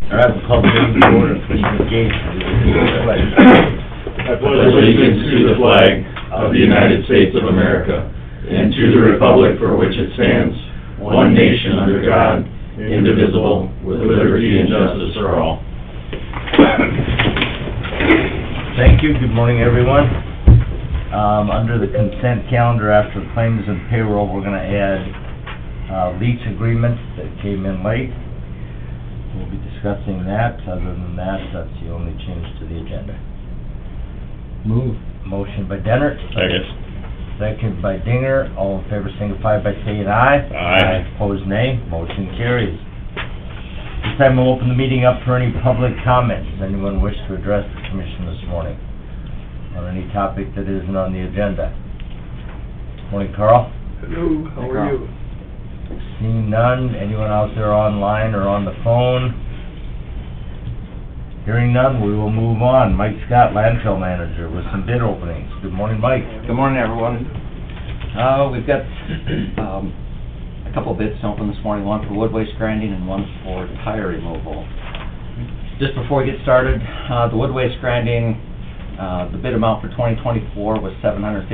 All right, we'll call the meeting to order. Commissioner Gage, pledge. I pledge allegiance to the flag of the United States of America and to the republic for which it stands, one nation under God, indivisible, with liberty and justice for all. Thank you. Good morning, everyone. Under the consent calendar, after claims and payroll, we're gonna add lease agreements that came in late. We'll be discussing that. Other than that, that's the only change to the agenda. Move. Motion by Dennert, Second. second by Dinger. All in favor signify by saying aye. Aye. Opposed, nay. Motion carries. This time we'll open the meeting up for any public comments. Does anyone wish to address the commission this morning on any topic that isn't on the agenda? Morning, Carl. Hello, how are you? Seeing none. Anyone out there online or on the phone? Hearing none, we will move on. Mike Scott, landfill manager, with some bid openings. Good morning, Mike. Good morning, everyone. We've got a couple of bids to open this morning, one for wood waste grinding and one for tire removal. Just before we get started, the wood waste grinding, the bid amount for 2024 was $750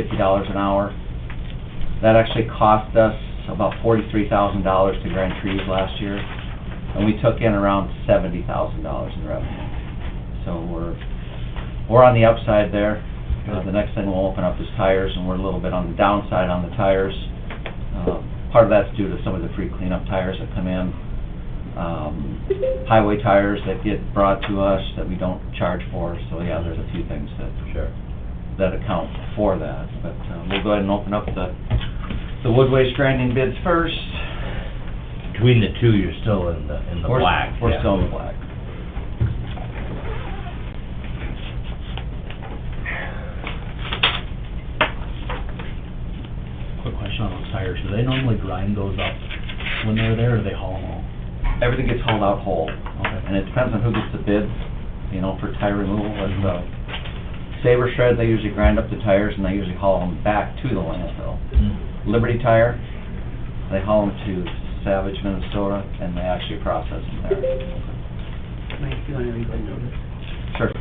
an hour. That actually cost us about $43,000 to grind trees last year, and we took in around $70,000 in revenue. So we're on the upside there. The next thing we'll open up is tires, and we're a little bit on the downside on the tires. Part of that's due to some of the free cleanup tires that come in. Highway tires that get brought to us that we don't charge for. So yeah, there's a few things that account for that. But we'll go ahead and open up the wood waste grinding bids first. Between the two, you're still in the black. We're Yeah. still in the black. Quick question on those tires, do they normally grind those up when they're there, or do they haul them all? Everything gets hauled out whole. Okay. And it depends on who gets the bid, for tire removal. With Saber Shred, they usually grind up the tires and they usually haul them back to the landfill. Liberty Tire, they haul them to Savage, Minnesota, and they actually process them there. Sure.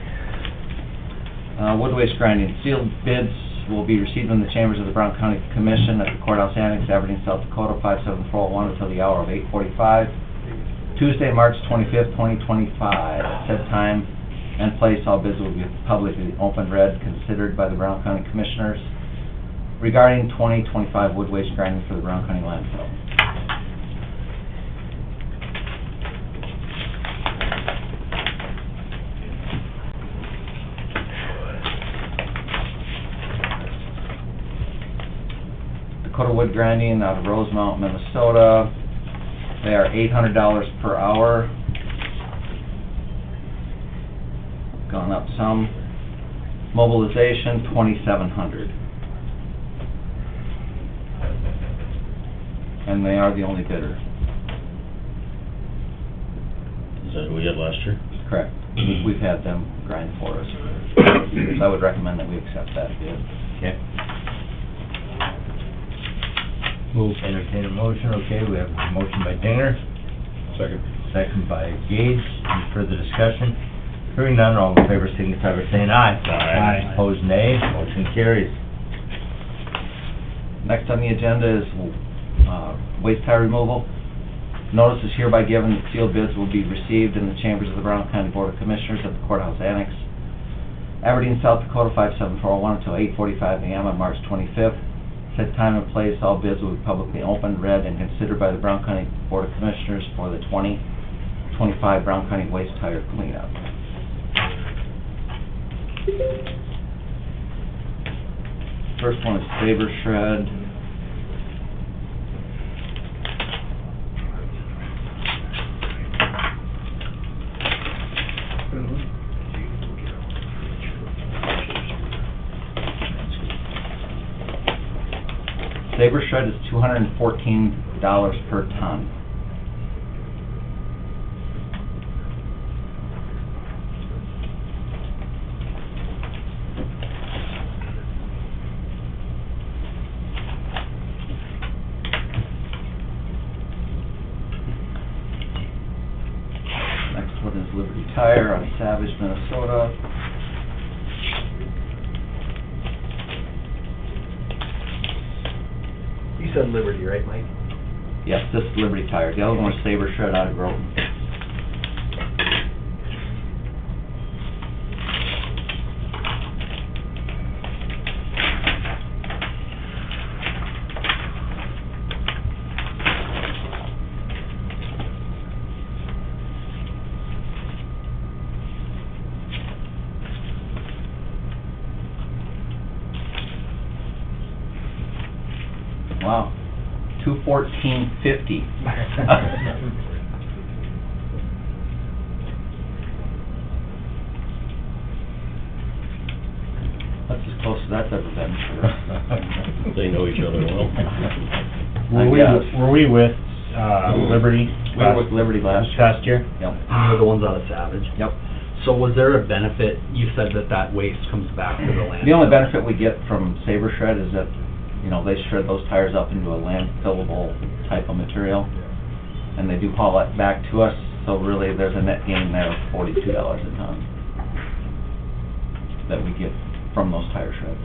Wood waste grinding. Sealed bids will be received in the chambers of the Brown County Commission at the Courthouse Annex, Aberdeen, South Dakota, 57401 until the hour of 8:45. Tuesday, March 25th, 2025. At said time and place, all bids will be publicly opened, read, considered by the Brown County Commissioners regarding 2025 wood waste grinding for the Brown County landfill. Dakota Wood Grinding out of Rosemount, Minnesota. They are $800 per hour. Gone up some. Mobilization, $2,700. And they are the only bidder. Is that who we had last year? Correct. We've had them grind for us. So I would recommend that we accept that bid. Okay. Move. Entertain a motion. Okay, we have a motion by Dinger, Second. second by Gage. Any further discussion? Hearing none, all in favor signify by saying aye. Aye. Opposed, nay. Motion carries. Next on the agenda is waste tire removal. Notice is hereby given that sealed bids will be received in the chambers of the Brown County Board of Commissioners at the Courthouse Annex, Aberdeen, South Dakota, 57401 until 8:45 a.m. on March 25th. Said time and place, all bids will be publicly opened, read, and considered by the Brown County Board of Commissioners for the 2025 Brown County waste tire cleanup. First one is Saber Shred. Saber Shred is $214 per ton. Next one is Tire on Savage, Minnesota. You said Liberty, right, Mike? Yes, this is Liberty Tire. The other one was Saber Shred out of Groton. Wow, $214.50. That's as close as that's ever been for. They know each other well. Were we with, Liberty? We were with Liberty last This year. past year? Yep, You're the ones out of Savage. yep. So was there a benefit, you said that waste comes back to the landfill? The only benefit we get from Saber Shred is that, you know, they shred those tires up into a landfillable type of material, and they do haul it back to us, so really there's a net gain there of $42 a ton that we get from those tire shreds.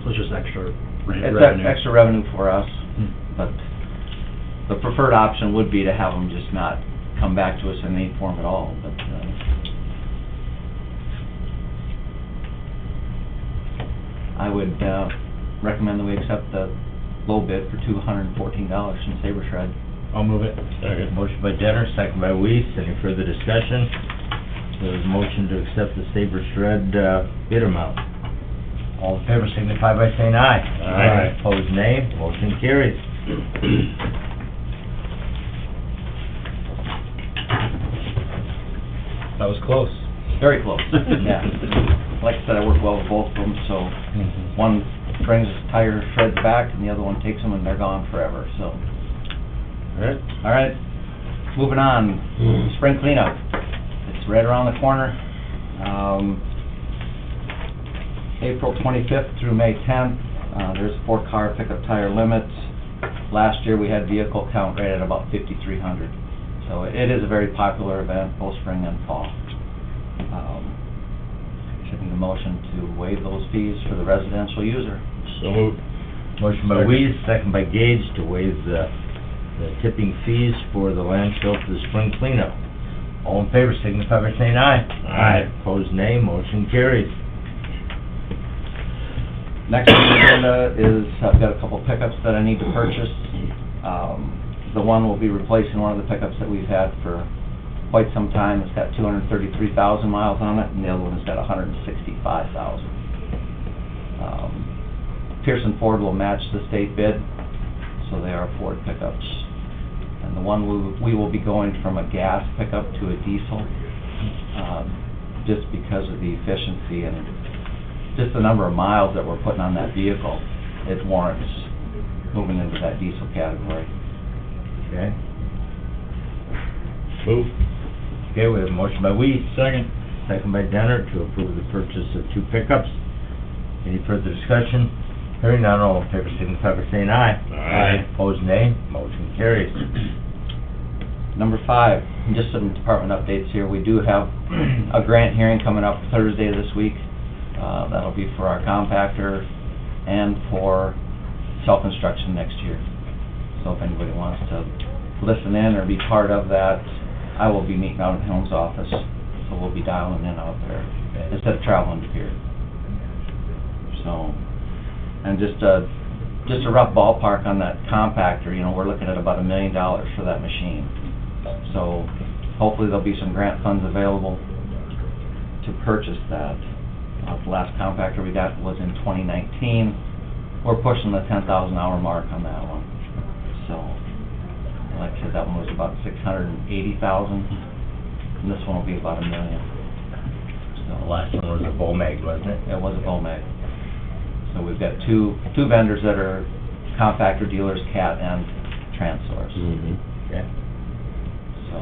So it's just extra It's revenue? extra revenue for us, but the preferred option would be to have them just not come back to us in any form at all, but, I would, recommend that we accept the low bid for $214 from Saber Shred. I'll move it. Second. Motion by Denner, second by Weiss. Any further discussion? There's a motion to accept the Saber Shred bid amount. All in favor signify by saying aye. Aye. Opposed, nay. Motion carries. That was close. Very close, yeah. Like I said, I work well with both of them, so one brings his tire shreds back and the other one takes them and they're gone forever, so. Alright. All right, moving on, spring cleanup. It's right around the corner. April 25th through May 10th, there's 4-car pickup tire limit. Last year, we had vehicle count right at about 5,300. So it is a very popular event, both spring and fall. Accepting the motion to waive those fees for the residential user. So moved. Motion by Weiss, second by Gage to waive the tipping fees for the landfill for the spring cleanup. All in favor signify by saying aye. Aye. Opposed, nay. Motion carries. Next on the agenda is, I've got a couple pickups that I need to purchase. The one will be replacing one of the pickups that we've had for quite some time. It's got 233,000 miles on it, and the other one has got 165,000. Pearson Ford will match the state bid, so they are Ford pickups. And the one we will be going from a gas pickup to a diesel, just because of the efficiency and just the number of miles that we're putting on that vehicle. It warrants moving into that diesel category. Okay. Move. Okay, we have a motion by Weiss, Second. second by Denner to approve the purchase of 2 pickups. Any further discussion? Hearing none, all in favor signify by saying aye. Aye. Opposed, nay. Motion carries. Number 5, just some department updates here. We do have a grant hearing coming up Thursday of this week. That'll be for our compactor and for self-instruction next year. So if anybody wants to listen in or be part of that, I will be meeting out at Helm's office. So we'll be dialing in out there instead of traveling to Pier. So, and just a rough ballpark on that compactor, you know, we're looking at about $1 million for that machine. So hopefully there'll be some grant funds available to purchase that. The last compactor we got was in 2019. We're pushing the 10,000 hour mark on that one. So, like I said, that one was about 680,000, and this one will be about $1 million. The last one was a Bomag, wasn't it? It was a Bomag. So we've got two vendors that are compactor dealers, Cat and Transource. Okay, So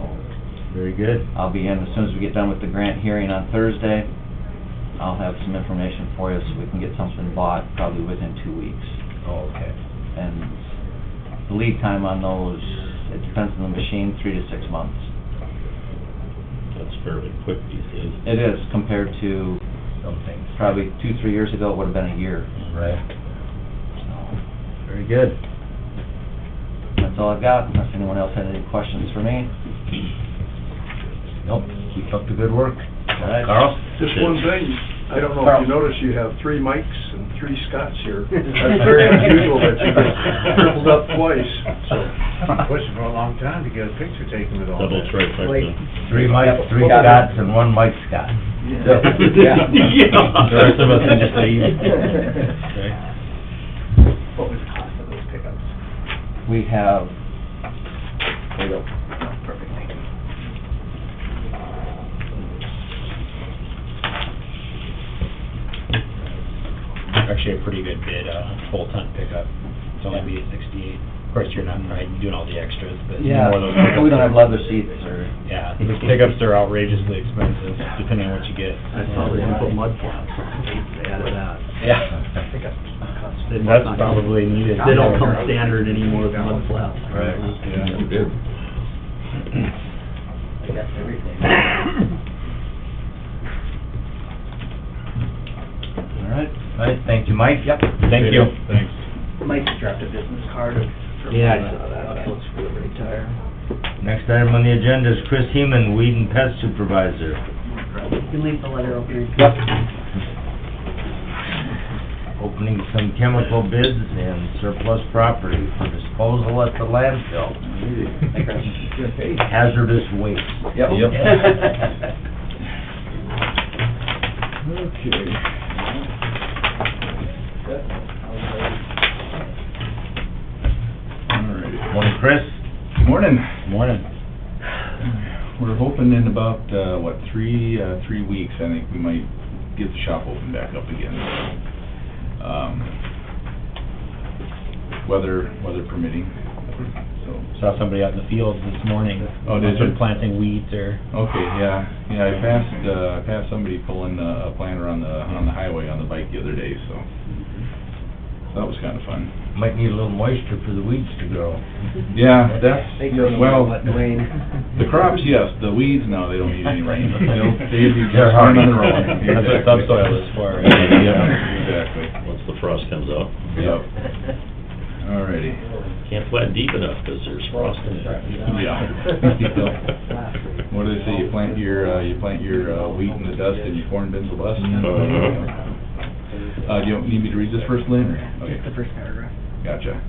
very good. I'll be in, as soon as we get done with the grant hearing on Thursday, I'll have some information for you so we can get something bought probably within 2 weeks. Oh, okay. And the lead time on those, it depends on the machine, 3 to 6 months. That's fairly quick these days. It is compared to Some things. probably 2-3 years ago, it would have been a year. Right. So, Very good. that's all I've got, unless anyone else had any questions for me. Nope, keep up the good work. All right. Carl? Just one thing, I don't know Carl. if you noticed, you have 3 Mikes and 3 Scotts here. That's very unusual that you get tripled up twice, so. Pushing for a long time to get a picture taken with all Double that. trifecta. 3 Mikes, 3 Got it. Scotts, and 1 Mike Scott. Yeah. The rest of us can just leave. Okay. What was the cost of those pickups? We have, there you go. Perfect, thank you. Actually a pretty good bid, full ton pickup. It's only be at 68. Of course, you're not probably doing all the extras, but Yeah, more of those pickups. we don't have leather seats or, Yeah, the pickups are outrageously expensive, depending on what you get. I saw they put mud flaps, they added that. Yeah. That's probably needed. They don't come standard anymore with mud flaps. Right. Yeah, you did. I got everything. All right, thank you, Mike. Yep. Thank you. Thanks. Mike dropped a business card. Yeah, I saw that. Looks really tire. Next item on the agenda is Chris Heeman, Weed and Pest Supervisor. You can leave the letter up here. Yep. Opening some chemical bids and surplus property for disposal at the landfill. Hazardous waste. Yep. Okay. Alrighty. Morning, Chris. Morning. Morning. We're hoping in about, three weeks, I think we might get the shop open back up again. Weather permitting, so. Saw somebody out in the field this morning. Oh, did Must have you? been planting weeds or... Okay, yeah, I passed somebody pulling a planter on the highway on the bike the other day, so that was kinda fun. Might need a little moisture for the weeds to grow. Yeah, that's, well, Dwayne. the crops, yes, the weeds, no, they don't need any rain, but they'd be They're just fine on hardy. their own. That's what subsoil is for, right? Yeah, exactly. Once the frost comes out. Yep. Alrighty. Can't plant deep enough because there's frost in it. Yeah. What do they say, you plant your wheat in the dust and your corn bins the bust? Do you need me to read this first, Lynn? or- Okay. The first paragraph. Gotcha.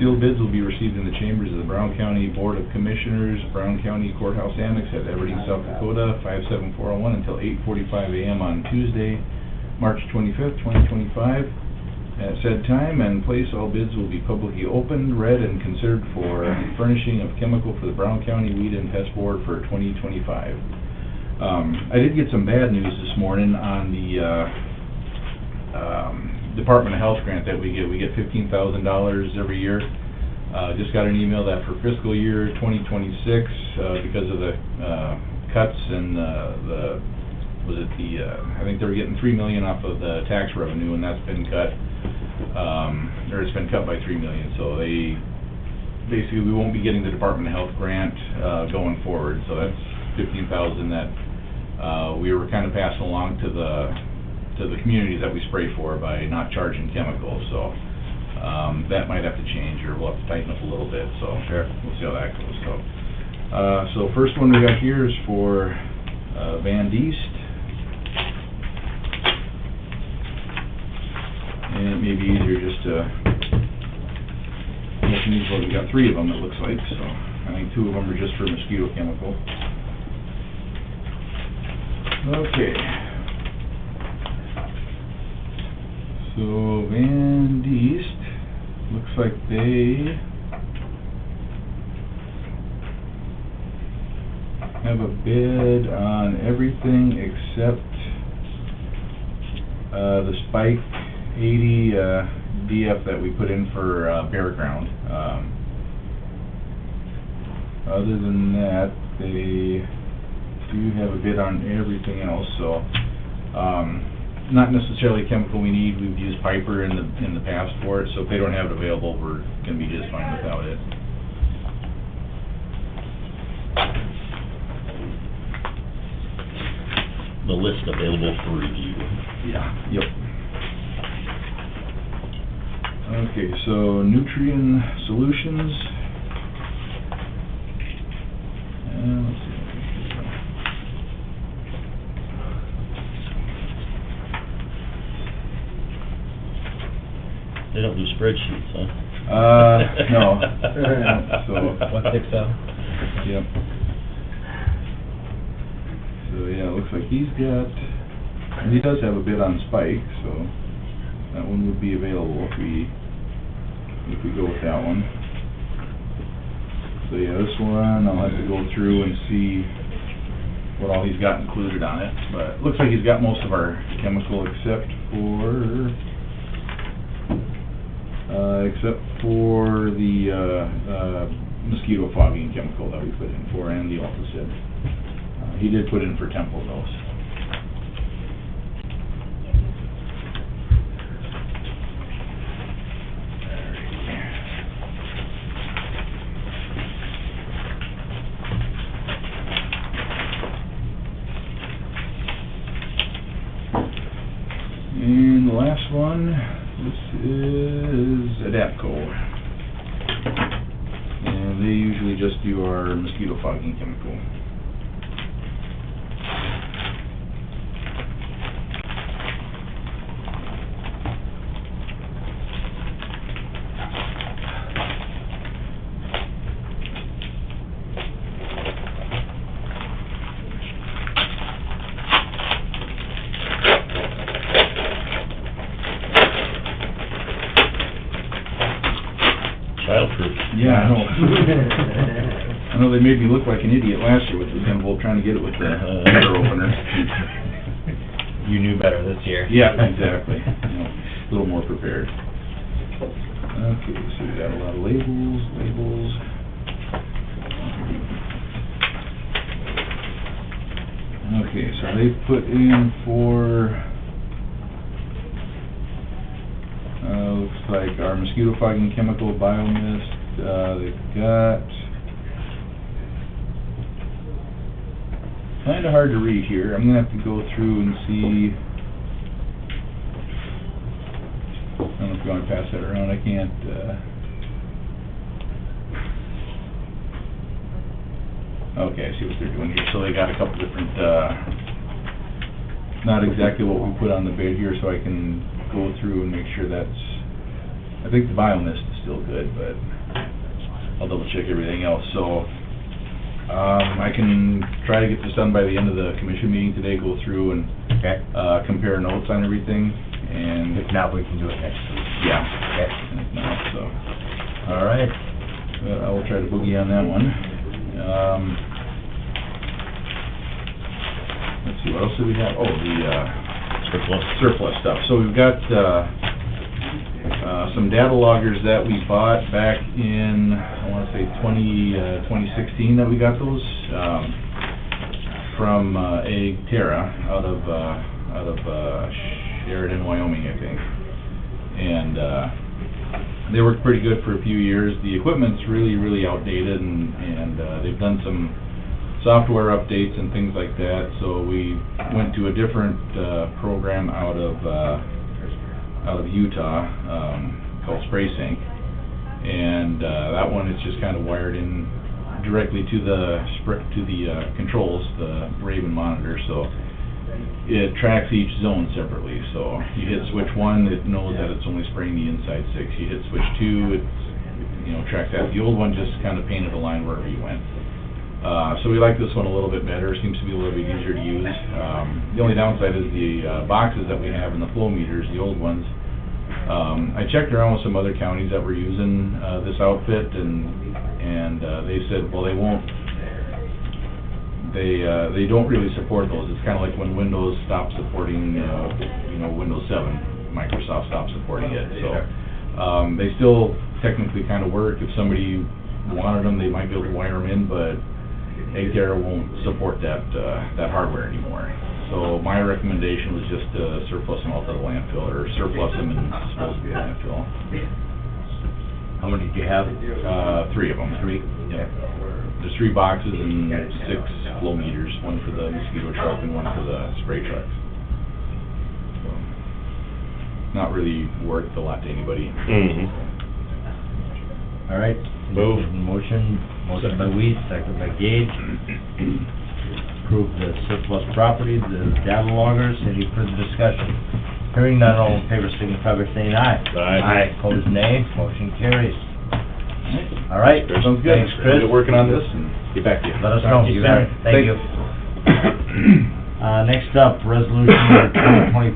Sealed bids will be received in the chambers of the Brown County Board of Commissioners, Brown County Courthouse Annex at Aberdeen, South Dakota, 57401 until 8:45 a.m. on Tuesday, March 25th, 2025. At said time and place, all bids will be publicly opened, read, and considered for furnishing of chemical for the Brown County Weed and Pest Board for 2025. I did get some bad news this morning on the Department of Health grant that we get. We get $15,000 every year. Just got an email that for fiscal year 2026, because of the cuts and I think they were getting $3 million off of the tax revenue, and that's been cut, or it's been cut by $3 million. So basically, we won't be getting the Department of Health grant going forward. So that's $15,000 that we were kind of passing along to the communities that we spray for by not charging chemicals. So that might have to change, or we'll have to tighten up a little bit. So Sure. We'll see how that goes. So first one we got here is for Van Diest. And it may be easier just to look in these, well, we got 3 of them, it looks like, so I think 2 of them are just for mosquito chemical. Okay. So Van Diest, looks like they have a bid on everything except the Spike 80 DF that we put in for bare ground. Other than that, they do have a bid on everything else, so not necessarily chemical we need. We've used Piper in the past for it, so if they don't have it available, we're gonna be just fine without it. list available for review. Yeah, yep. Okay, so Nutrien Solutions. And let's see. They don't do spreadsheets, huh? No. So, 160. yep. So, yeah, it looks like he's got, and he does have a bid on Spike, so that one would be available if we go with that one. So, yeah, this one, I'll have to go through and see what all he's got included on it, but it looks like he's got most of our chemical except for the mosquito fogging chemical that we put in for, and the Alticid. He did put in for Tempo dose. And the last one, this is Adapco. And they usually just do our mosquito fogging chemical. Childproof. Yeah, I know. I know they made me look like an idiot last year with the symbol, trying to get it with the letter opener. You knew better this year. Yeah, exactly. You know, a little more prepared. Okay, so we got a lot of labels. Okay, so they put in for, looks like our mosquito fogging chemical, biomist, they've got, kinda hard to read here, I'm gonna have to go through and see, I don't know if you wanna pass that around, I can't, okay, I see what they're doing here, so they got a couple different, not exactly what we put on the bid here, so I can go through and make sure that's, I think the biomist is still good, but I'll double check everything else, so, I can try to get this done by the end of the commission meeting today, go through and, Okay. compare notes on everything, and, If not, we can do it next week. yeah, Okay. and if not, so, All right. I will try to boogie on that one. Let's see, what else do we have? Oh, the, surplus stuff. So we've got, some data loggers that we bought back in, I wanna say 2016 that we got those, from, Terra out of Sheridan, Wyoming, I think. And, they worked pretty good for a few years. The equipment's really outdated, and they've done some software updates and things like that, so we went to a different program out of Utah, called SpraySync, and that one is just kind of wired in directly to the controls, the Raven monitor, so it tracks each zone separately. So you hit switch 1, it knows that it's only spraying the inside 6. You hit switch 2, it tracks that. The old one just kind of painted a line wherever you went. So we like this one a little bit better. Seems to be a little bit easier to use. The only downside is the boxes that we have in the flow meters, the old ones. I checked around with some other counties that were using this outfit, and they said, well, they won't. They don't really support those. It's kind of like when Windows stopped supporting, Windows 7, Microsoft stopped supporting it. So they still technically kind of work. If somebody wanted them, they might be able to wire them in, but Terra won't support that hardware anymore. So my recommendation was just surplus them out to the landfill, or surplus them and dispose of the landfill. How many do you have? 3 of them. 3? Yep. There's 3 boxes and 6 flow meters, one for the mosquito truck and one for the spray trucks. So, not really worth a lot to anybody. All right. Move. Motion by Weiss, second by Gage. Approve the surplus property, the data loggers. Any further discussion? Hearing none, all in favor signify by saying aye. Aye. Opposed, nay. Motion carries. All right. Sounds good. Thanks, Chris. We'll get working on this and get back to you. Let us know. You got it. Thank you. Next up, resolution number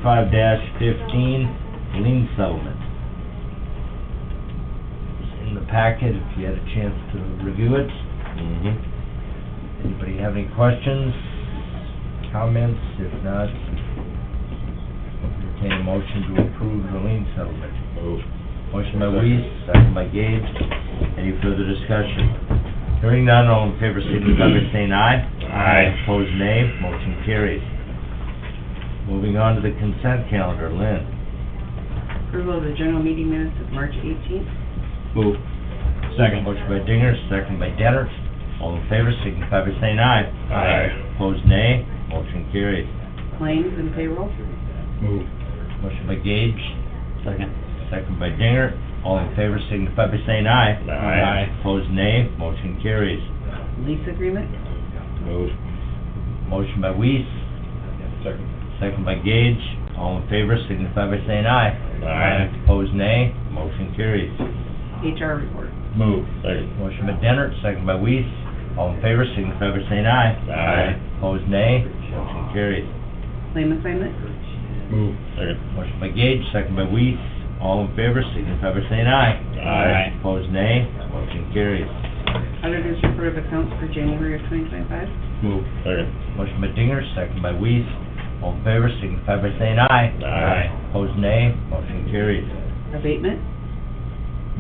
2025-15, lien settlement. It's in the packet if you had a chance to review it. Anybody have any questions, comments? If not, entertain a motion to approve the lien settlement. Move. Motion by Weiss, second by Gage. Any further discussion? Hearing none, all in favor signify by saying aye. Aye. Opposed, nay. Motion carries. Moving on to the consent calendar. Lynn? Approval of the general meeting minutes of March 18th. Move. Second. Motion by Dinger, second by Dennert. All in favor signify by saying aye. Aye. Opposed, nay. Motion carries. Claims and payroll. Move. Motion by Gage. Second. Second by Dinger. All in favor signify by saying aye. Aye. Opposed, nay. Motion carries. Lease agreement. Move. Motion by Weiss. Second. Second by Gage. All in favor signify by saying aye. Aye. Opposed, nay. Motion carries. HR report. Move. Second. Motion by Dennert, second by Weiss. All in favor signify by saying aye. Aye. Opposed, nay. Motion carries. Claim assignment. Move. Second. Motion by Gage, second by Weiss. All in favor signify by saying aye. Aye. Opposed, nay. Motion carries. Auditor's report of accounts for January of 2025. Move. Second. Motion by Dinger, second by Weiss. All in favor signify by saying aye. Aye. Opposed, nay. Motion carries. Abatement.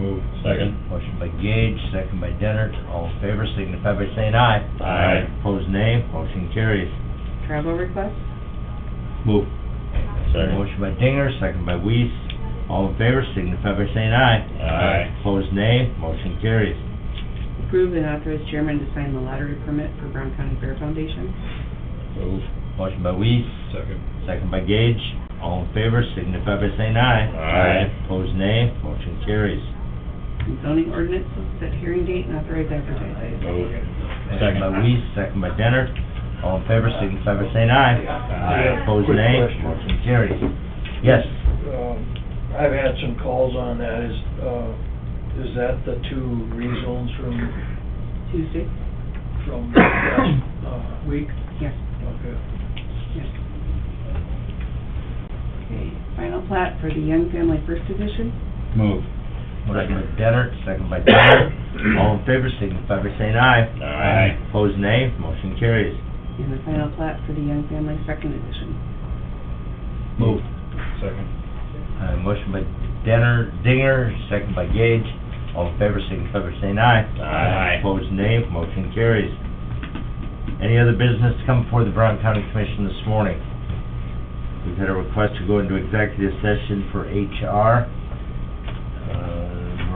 Move. Second. Motion by Gage, second by Dennert. All in favor signify by saying aye. Aye. Opposed, nay. Motion carries. Travel request. Move. Second. Motion by Dinger, second by Weiss. All in favor signify by saying aye. Aye. Opposed, nay. Motion carries. Approve and authorize chairman to sign the lottery permit for Brown County Fair Foundation. Move. Motion by Weiss, Second. second by Gage. All in favor signify by saying aye. Aye. Opposed, nay. Motion carries. And zoning ordinance, set hearing date and authorize advertising. Move. Motion by Weiss, second by Dennert. All in favor signify by saying aye. Aye. Opposed, Quick nay. question. Motion carries. Yes. I've had some calls on that. Is that the 2 rezones Tuesday. from last week? Yes. Okay. Yes. Okay, final plat for the Young Family First Edition. Move. Motion by Dennert, second by Dennert. All in favor signify by saying aye. Aye. Opposed, nay. Motion carries. And the final plat for the Young Family Second Edition. Move. Second. Motion by Dinger, second by Gage. All in favor signify by saying aye. Aye. Opposed, nay. Motion carries. Any other business to come before the Brown County Commission this morning? We've had a request to go into executive session for HR.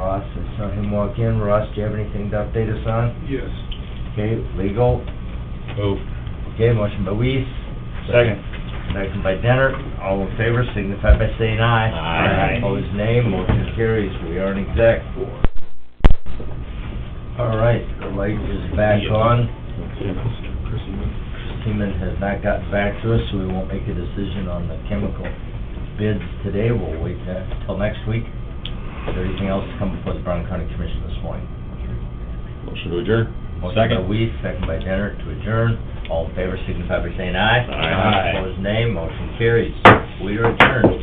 Ross, I saw him walk in. Ross, do you have anything to update us on? Yes. Okay, legal. Move. Okay, motion by Weiss. Second. Second by Dennert. All in favor signify by saying aye. Aye. Opposed, nay. Motion carries. We are in exec. All right, the light is back on. Seaman has not gotten back to us, so we won't make a decision on the chemical bids today. We'll wait till next week. Is there anything else to come before the Brown County Commission this morning? Motion to adjourn. Motion by Weiss, second by Dennert to adjourn. All in favor signify by saying aye. Aye. Opposed, nay. Motion carries. We are adjourned.